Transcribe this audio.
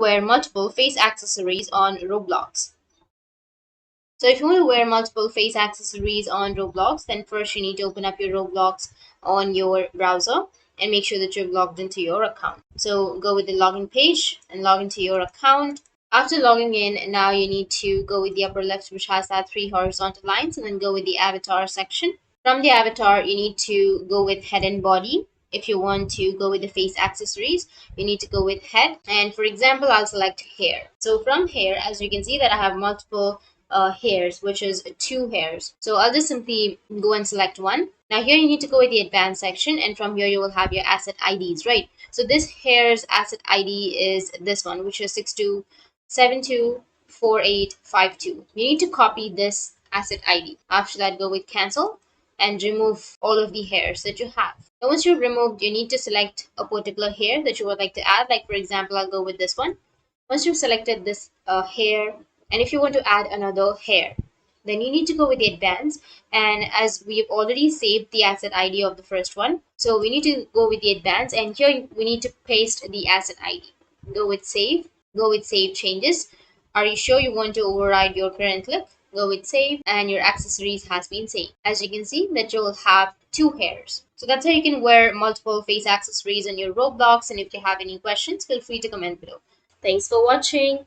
wear multiple face accessories on Roblox. So if you want to wear multiple face accessories on Roblox, then first you need to open up your Roblox on your browser and make sure that you've logged into your account. So go with the login page and log into your account. After logging in, now you need to go with the upper left, which has that three horizontal lines, and then go with the avatar section. From the avatar, you need to go with head and body. If you want to go with the face accessories, you need to go with head. And for example, I'll select hair. So from hair, as you can see that I have multiple hairs, which is two hairs. So I'll just simply go and select one. Now here you need to go with the advanced section, and from here you will have your asset IDs, right? So this hair's asset ID is this one, which is 62724852. You need to copy this asset ID. After that, go with cancel and remove all of the hairs that you have. Now once you've removed, you need to select a particular hair that you would like to add. Like for example, I'll go with this one. Once you've selected this hair, and if you want to add another hair, then you need to go with the advanced. And as we've already saved the asset ID of the first one, so we need to go with the advanced, and here we need to paste the asset ID. Go with save, go with save changes. Are you sure you want to override your current look? Go with save, and your accessories has been saved. As you can see that you will have two hairs. So that's how you can wear multiple face accessories in your Roblox. And if you have any questions, feel free to comment below. Thanks for watching.